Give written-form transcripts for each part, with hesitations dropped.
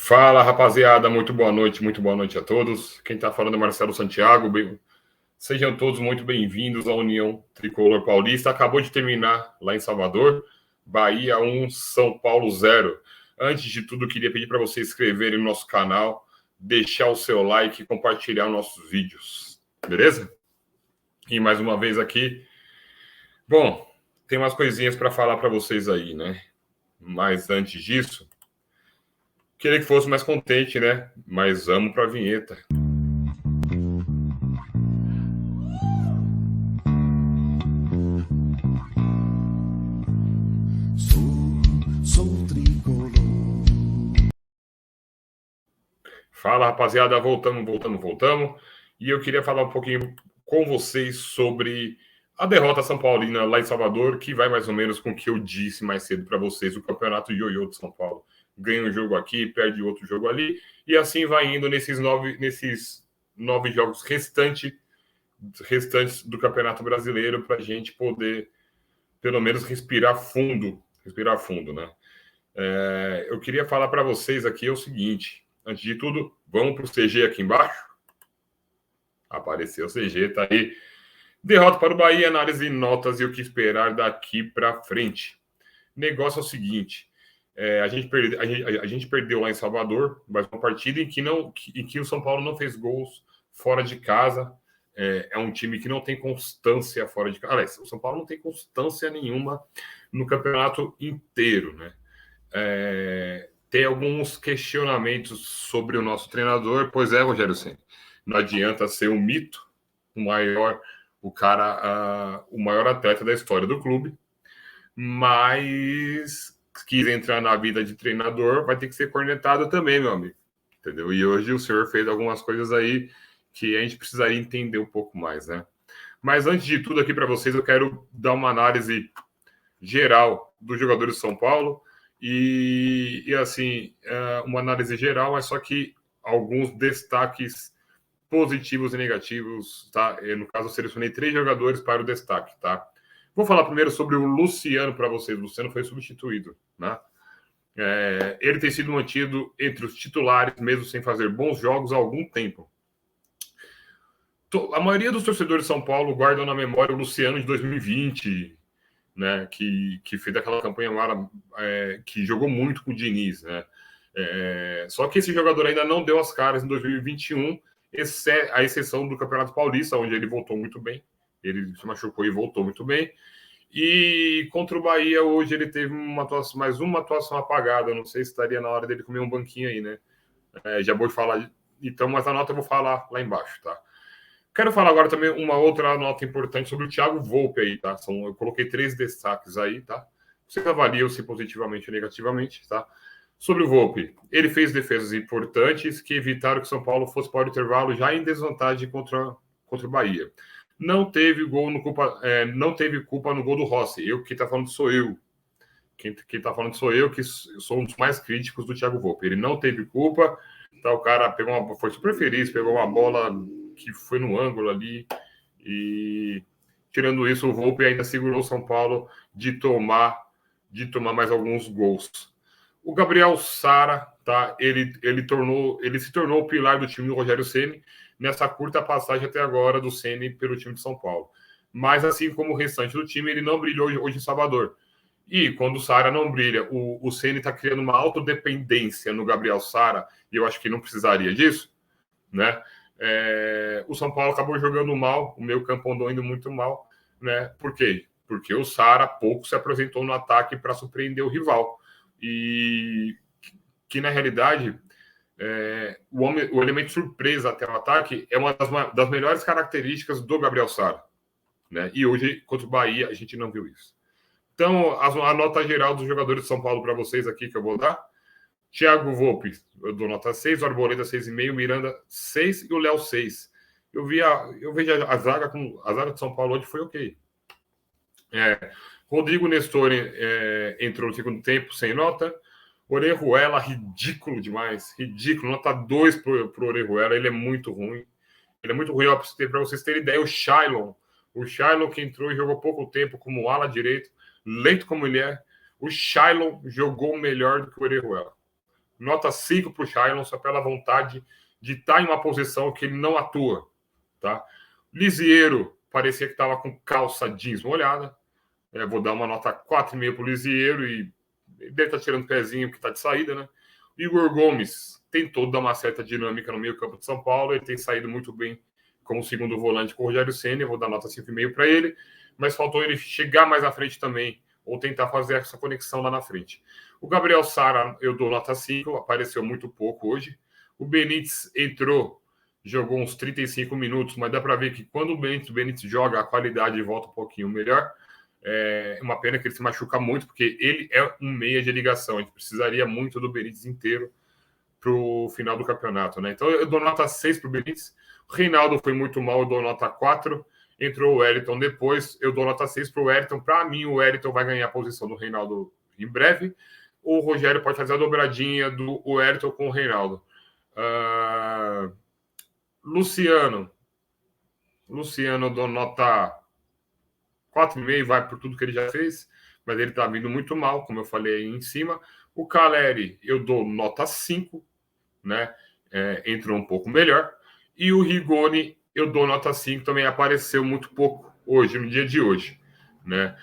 Fala, rapaziada, muito boa noite a todos. Quem está falando é Marcelo Santiago. Sejam todos muito bem-vindos à União Tricolor Paulista. Acabou de terminar lá em Salvador, Bahia 1, São Paulo 0. Antes de tudo, queria pedir para vocês se inscreverem no nosso canal, deixar o seu like e compartilhar nossos vídeos, beleza? E mais uma vez aqui, bom, tem umas coisinhas para falar para vocês aí, né? Mas antes disso, queria que fosse mais contente, né? Mas vamos para a vinheta. Sou tricolor. Fala, rapaziada, voltamos. E eu queria falar um pouquinho com vocês sobre a derrota São Paulina lá em Salvador, que vai mais ou menos com o que eu disse mais cedo para vocês, o campeonato ioiô de São Paulo. Ganha um jogo aqui, perde outro jogo ali, e assim vai indo nesses nove jogos restantes do Campeonato Brasileiro, para a gente poder, pelo menos, respirar fundo, né? Eu queria falar para vocês aqui o seguinte, antes de tudo, vamos para o CG aqui embaixo. Apareceu o CG, tá aí. Derrota para o Bahia, análise de notas e o que esperar daqui para frente. Negócio é o seguinte, a gente perdeu lá em Salvador, mas uma partida em que o São Paulo não fez gols fora de casa. É um time que não tem constância fora de casa. Aliás, o São Paulo não tem constância nenhuma no campeonato inteiro, né? Tem alguns questionamentos sobre o nosso treinador. Pois é, Rogério Ceni, não adianta ser um mito, o maior atleta da história do clube, mas quis entrar na vida de treinador, vai ter que ser cornetado também, meu amigo, entendeu? E hoje o senhor fez algumas coisas aí que a gente precisaria entender um pouco mais, né? Mas antes de tudo aqui para vocês, eu quero dar uma análise geral dos jogadores de São Paulo e assim, uma análise geral, é só que alguns destaques positivos e negativos, tá? No caso, eu selecionei 3 jogadores para o destaque, tá? Vou falar primeiro sobre o Luciano para vocês. O Luciano foi substituído, né? Ele tem sido mantido entre os titulares, mesmo sem fazer bons jogos há algum tempo. A maioria dos torcedores de São Paulo guardam na memória o Luciano de 2020, né? Que fez aquela campanha que jogou muito com o Diniz, né? Só que esse jogador ainda não deu as caras em 2021, a exceção do Campeonato Paulista, onde ele voltou muito bem. Ele se machucou e voltou muito bem. E contra o Bahia, hoje ele teve mais uma atuação apagada. Não sei se estaria na hora dele comer um banquinho aí, né? Já vou falar. Então, mas a nota eu vou falar lá embaixo, tá? Quero falar agora também uma outra nota importante sobre o Thiago Volpe aí, tá? Eu coloquei 3 destaques aí, tá? Vocês avaliam se positivamente ou negativamente, tá? Sobre o Volpe, ele fez defesas importantes que evitaram que o São Paulo fosse para o intervalo já em desvantagem contra o Bahia. Não teve culpa no gol do Rossi. Quem está falando sou eu. Quem está falando sou eu, que sou um dos mais críticos do Thiago Volpe. Ele não teve culpa. Tá, o cara foi super feliz, pegou uma bola que foi no ângulo ali. E tirando isso, o Volpe ainda segurou o São Paulo de tomar mais alguns gols. O Gabriel Sara, tá? Ele se tornou o pilar do time do Rogério Ceni nessa curta passagem até agora do Ceni pelo time de São Paulo. Mas, assim como o restante do time, ele não brilhou hoje em Salvador. E quando o Sara não brilha, o Ceni está criando uma autodependência no Gabriel Sara, e eu acho que não precisaria disso, né? O São Paulo acabou jogando mal, o meio campo andou indo muito mal, né? Por quê? Porque o Sara pouco se apresentou no ataque para surpreender o rival. E que, na realidade, o elemento surpresa até o ataque é uma das melhores características do Gabriel Sara, né? E hoje, contra o Bahia, a gente não viu isso. Então, a nota geral dos jogadores de São Paulo para vocês aqui que eu vou dar: Thiago Volpe, eu dou nota 6, o Arboleda 6,5, Miranda 6 e o Léo 6. Eu vejo a zaga de São Paulo hoje foi ok. Rodrigo Nestor entrou no segundo tempo sem nota. Orejuela, ridículo demais. Ridículo. Nota 2 pro Orejuela. Ele é muito ruim. Para vocês terem ideia, o Shailon que entrou e jogou pouco tempo como ala direito, lento como ele é, o Shailon jogou melhor do que o Orejuela. nota 5 para o Shailon, só pela vontade de estar em uma posição que ele não atua. Tá? Lisieiro parecia que estava com calça jeans molhada. Vou dar uma nota 4,5 para o Lisieiro e ele deve estar tirando pezinho que está de saída, né? Igor Gomes tentou dar uma certa dinâmica no meio campo de São Paulo, ele tem saído muito bem como segundo volante com o Rogério Ceni, vou dar nota 5,5 para ele, mas faltou ele chegar mais à frente também, ou tentar fazer essa conexão lá na frente. O Gabriel Sara, eu dou nota 5, apareceu muito pouco hoje. O Benítez entrou, jogou uns 35 minutos, mas dá para ver que quando o Benítez joga, a qualidade volta um pouquinho melhor. É uma pena que ele se machuca muito, porque ele é um meia de ligação. A gente precisaria muito do Benítez inteiro para o final do campeonato, né? Então eu dou nota 6 para o Benítez. O Reinaldo foi muito mal, eu dou nota 4. Entrou o Wellington depois, eu dou nota 6 para o Wellington. Para mim, o Wellington vai ganhar a posição do Reinaldo em breve. O Rogério pode fazer a dobradinha do Wellington com o Reinaldo. Luciano, eu dou nota 4,5, vai por tudo que ele já fez, mas ele está vindo muito mal, como eu falei aí em cima. O Caleri, eu dou nota 5, né? Entrou um pouco melhor. E o Rigoni, eu dou nota 5, também apareceu muito pouco hoje, no dia de hoje, né?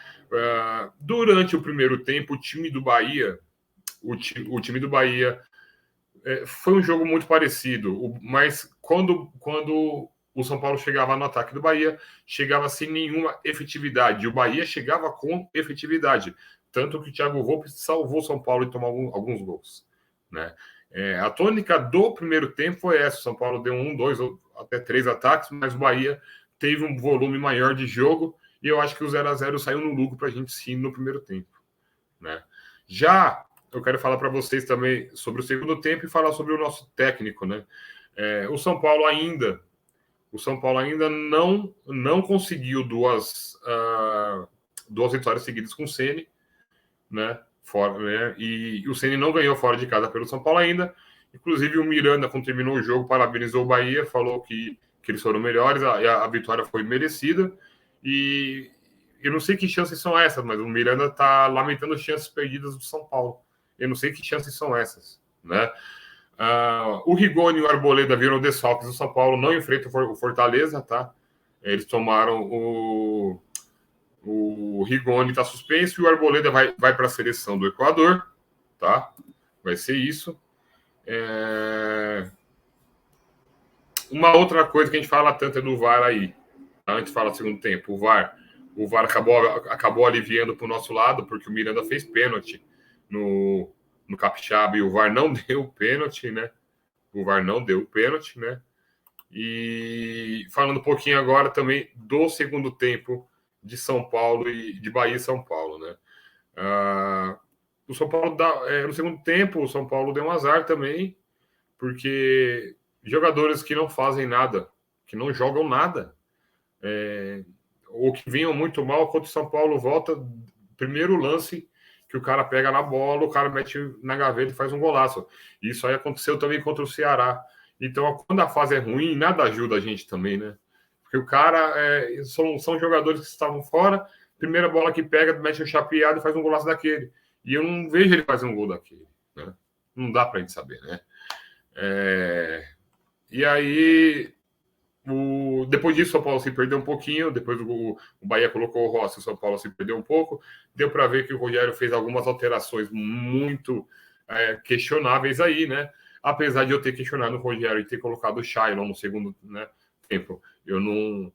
Durante o primeiro tempo, o time do Bahia, foi um jogo muito parecido, mas quando o São Paulo chegava no ataque do Bahia, chegava sem nenhuma efetividade. O Bahia chegava com efetividade, tanto que o Thiago Volpe salvou o São Paulo e tomou alguns gols, né? A tônica do primeiro tempo foi essa. O São Paulo deu 1, 2 ou até 3 ataques, mas o Bahia teve um volume maior de jogo e eu acho que o 0-0 saiu no lucro para a gente sim no primeiro tempo, né? Já eu quero falar para vocês também sobre o segundo tempo e falar sobre o nosso técnico, né? O São Paulo ainda não conseguiu duas vitórias seguidas com o Ceni, né? Fora, né? E o Ceni não ganhou fora de casa pelo São Paulo ainda. Inclusive o Miranda, quando terminou o jogo, parabenizou o Bahia, falou que eles foram melhores, a vitória foi merecida. E eu não sei que chances são essas, mas o Miranda está lamentando as chances perdidas do São Paulo. Eu não sei que chances são essas, né? O Rigoni e o Arboleda viram desfalques do São Paulo, não enfrentam o Fortaleza, tá? Eles tomaram o Rigoni está suspenso e o Arboleda vai para a seleção do Equador, tá? Vai ser isso. Uma outra coisa que a gente fala tanto é do VAR aí. Antes fala segundo tempo, o VAR acabou aliviando para o nosso lado, porque o Miranda fez pênalti no Capixaba e o VAR não deu pênalti, né? O VAR não deu pênalti, né? E falando um pouquinho agora também do segundo tempo de São Paulo e de Bahia e São Paulo, né? O São Paulo no segundo tempo, o São Paulo deu um azar também, porque jogadores que não fazem nada, que não jogam nada, ou que vinham muito mal, quando o São Paulo volta, primeiro lance que o cara pega na bola, o cara mete na gaveta e faz um golaço. Isso aí aconteceu também contra o Ceará. Então, quando a fase é ruim, nada ajuda a gente também, né? Porque o cara são jogadores que estavam fora, primeira bola que pega, mete um chapeado e faz um golaço daquele. E eu não vejo ele fazer um gol daquele, né? Não dá pra gente saber, né? E aí, depois disso, o São Paulo se perdeu um pouquinho. Depois o Bahia colocou o Rossi, o São Paulo se perdeu um pouco. Deu para ver que o Rogério fez algumas alterações muito questionáveis aí, né? Apesar de eu ter questionado o Rogério e ter colocado o Shailon no segundo, né, tempo. Eu não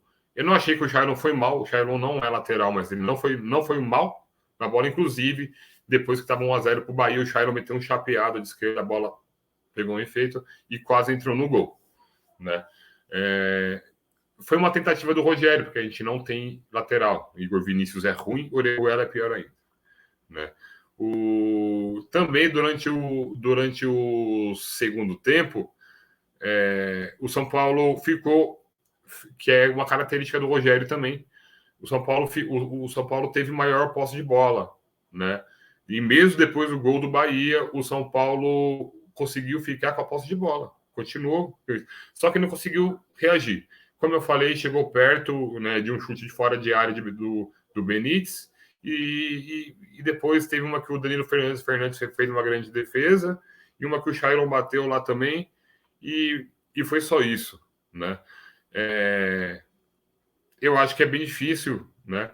achei que o Shailon foi mal. O Shailon não é lateral, mas ele não foi mal na bola. Inclusive, depois que estava 1-0 para o Bahia, o Shailon meteu um chapeado de esquerda, a bola pegou um efeito e quase entrou no gol, né? Foi uma tentativa do Rogério, porque a gente não tem lateral. Igor Vinícius é ruim, Orejuela é pior ainda, né? Também durante o segundo tempo, o São Paulo ficou, que é uma característica do Rogério também. O São Paulo teve maior posse de bola, né? E mesmo depois do gol do Bahia, o São Paulo conseguiu ficar com a posse de bola. Continuou, só que não conseguiu reagir. Como eu falei, chegou perto, né, de um chute de fora de área do Benítez, e depois teve uma que o Danilo Fernandes fez uma grande defesa, e uma que o Shailon bateu lá também, e foi só isso, né? Eu acho que é bem difícil, né?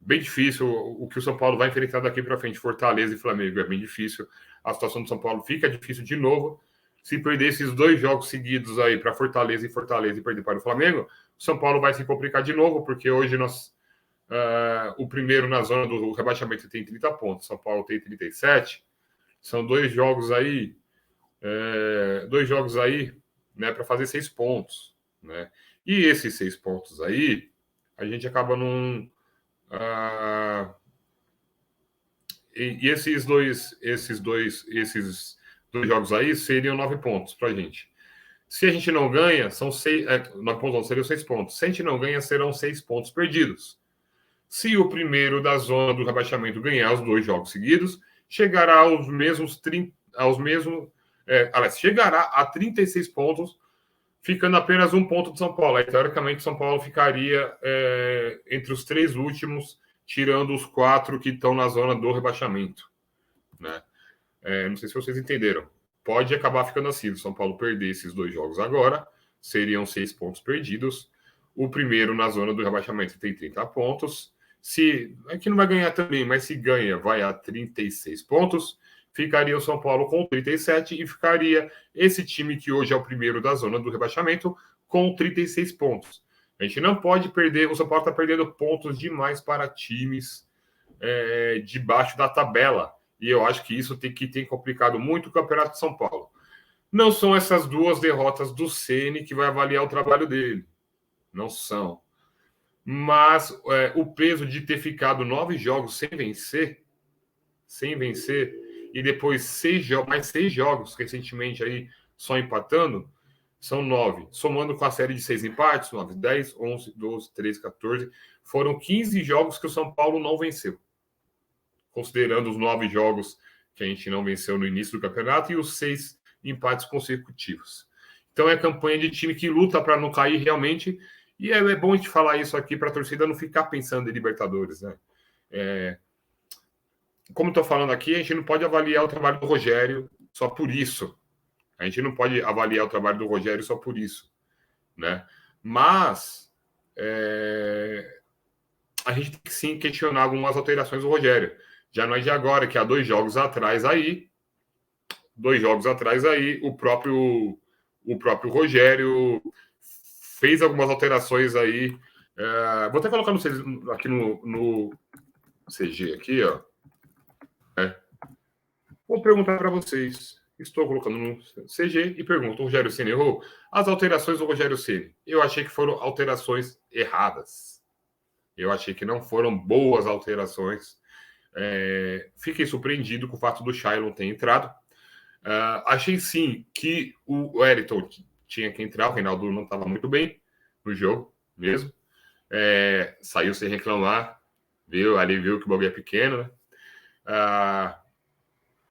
Bem difícil o que o São Paulo vai enfrentar daqui para frente, Fortaleza e Flamengo, é bem difícil. A situação do São Paulo fica difícil de novo. Se perder esses 2 jogos seguidos aí para Fortaleza e perder para o Flamengo, o São Paulo vai se complicar de novo, porque hoje o primeiro na zona do rebaixamento tem 30 pontos, São Paulo tem 37. São 2 jogos aí, né, para fazer 6 pontos, né? E esses 6 pontos aí, a gente acaba num e esses dois jogos aí seriam 9 pontos para a gente. Se a gente não ganha, são 6. 9 pontos não, seriam 6 pontos. Se a gente não ganha, serão 6 pontos perdidos. Se o primeiro da zona do rebaixamento ganhar os 2 jogos seguidos, chegará aos mesmos 30. Chegará a 36 pontos, ficando apenas 1 ponto de São Paulo. Aí, teoricamente, São Paulo ficaria entre os 3 últimos, tirando os 4 que estão na zona do rebaixamento, né? Não sei se vocês entenderam. Pode acabar ficando assim. O São Paulo perder esses 2 jogos agora, seriam 6 pontos perdidos. O primeiro na zona do rebaixamento tem 30 pontos. É que não vai ganhar também, mas se ganha, vai a 36 pontos. Ficaria o São Paulo com 37 e ficaria esse time que hoje é o primeiro da zona do rebaixamento com 36 pontos. A gente não pode perder, o São Paulo está perdendo pontos demais para times debaixo da tabela. E eu acho que isso tem complicado muito o Campeonato de São Paulo. Não são essas 2 derrotas do Ceni que vai avaliar o trabalho dele. Não são. Mas o peso de ter ficado 9 jogos sem vencer, e depois mais 6 jogos recentemente aí só empatando, são 9. Somando com a série de 6 empates, 9, 10, 11, 12, 13, 14, foram 15 jogos que o São Paulo não venceu. Considerando os 9 jogos que a gente não venceu no início do campeonato e os 6 empates consecutivos. Então é campanha de time que luta para não cair realmente, e é bom a gente falar isso aqui para a torcida não ficar pensando em Libertadores, né? Como estou falando aqui, a gente não pode avaliar o trabalho do Rogério só por isso. A gente não pode avaliar o trabalho do Rogério só por isso, né? Mas a gente tem que sim questionar algumas alterações do Rogério. Já não é de agora, que há 2 jogos atrás aí, o próprio Rogério fez algumas alterações aí. Vou até colocar aqui no CG aqui, ó. Vou perguntar para vocês. Estou colocando no CG e pergunto: o Rogério Ceni errou? As alterações do Rogério Ceni, eu achei que foram alterações erradas. Eu achei que não foram boas alterações. Fiquei surpreendido com o fato do Shailon ter entrado. Achei sim que o Wellington tinha que entrar. O Reinaldo não estava muito bem no jogo mesmo. Saiu sem reclamar. Ali viu que o bagulho é pequeno, né?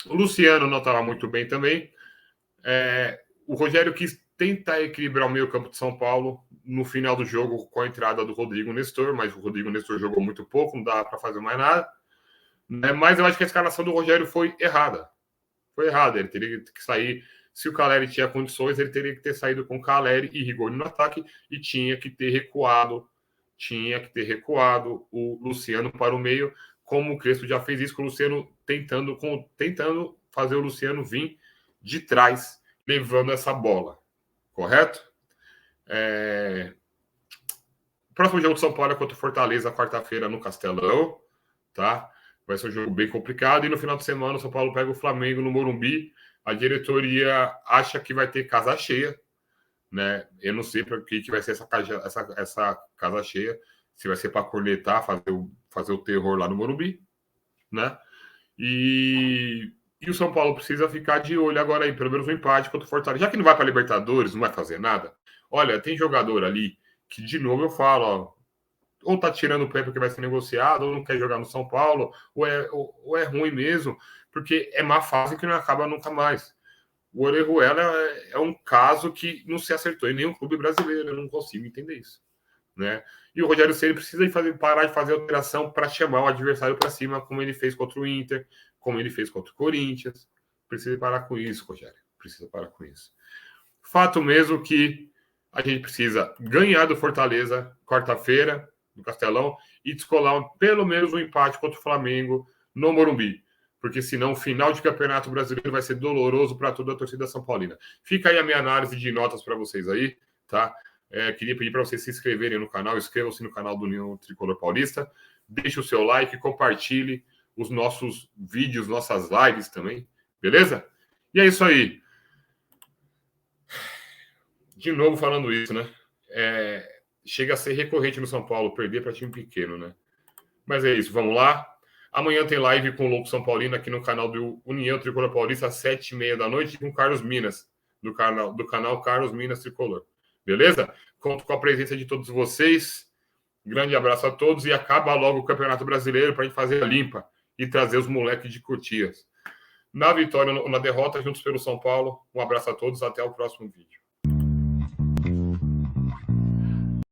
O Luciano não estava muito bem também. O Rogério quis tentar equilibrar o meio-campo de São Paulo no final do jogo com a entrada do Rodrigo Nestor, mas o Rodrigo Nestor jogou muito pouco, não dava para fazer mais nada. Mas eu acho que a escalação do Rogério foi errada. Foi errada. Ele teria que sair. Se o Caleri tinha condições, ele teria que ter saído com Caleri e Rigoni no ataque e tinha que ter recuado o Luciano para o meio, como o Crespo já fez isso com o Luciano, tentando fazer o Luciano vir de trás, levando essa bola. Correto? O próximo jogo de São Paulo é contra o Fortaleza, quarta-feira, no Castelão. Tá? Vai ser um jogo bem complicado. E no final de semana, o São Paulo pega o Flamengo no Morumbi. A diretoria acha que vai ter casa cheia, né? Eu não sei para que vai ser essa casa cheia. Se vai ser para cornetar, fazer o terror lá no Morumbi, né? E o São Paulo precisa ficar de olho agora aí, pelo menos um empate contra o Fortaleza. Já que não vai para a Libertadores, não vai fazer nada. Olha, tem jogador ali que, de novo, eu falo, ó, ou tá tirando o pé porque vai ser negociado, ou não quer jogar no São Paulo, ou é ruim mesmo, porque é má fase que não acaba nunca mais. O Orejuela é um caso que não se acertou em nenhum clube brasileiro, eu não consigo entender isso, né? E o Rogério Ceni precisa parar de fazer alteração para chamar o adversário para cima, como ele fez contra o Inter, como ele fez contra o Corinthians. Precisa parar com isso, Rogério. Precisa parar com isso. Fato mesmo que a gente precisa ganhar do Fortaleza quarta-feira, no Castelão, e descolar pelo menos um empate contra o Flamengo no Morumbi. Porque senão o final de Campeonato Brasileiro vai ser doloroso para toda a torcida São Paulina. Fica aí a minha análise de notas para vocês aí, tá? Queria pedir para vocês se inscreverem no canal, inscrevam-se no canal do União Tricolor Paulista, deixe o seu like, compartilhe os nossos vídeos, nossas lives também, beleza? E é isso aí. De novo falando isso, né? Chega a ser recorrente no São Paulo perder para time pequeno, né? Mas é isso, vamos lá. Amanhã tem live com o Louco São Paulino aqui no canal do União Tricolor Paulista às 7h30 da noite com o Carlos Minas, do canal Carlos Minas Tricolor. Beleza? Conto com a presença de todos vocês. Grande abraço a todos e acaba logo o Campeonato Brasileiro para a gente fazer a limpa e trazer os moleques de Cotias. Na vitória ou na derrota, juntos pelo São Paulo. Um abraço a todos, até o próximo vídeo.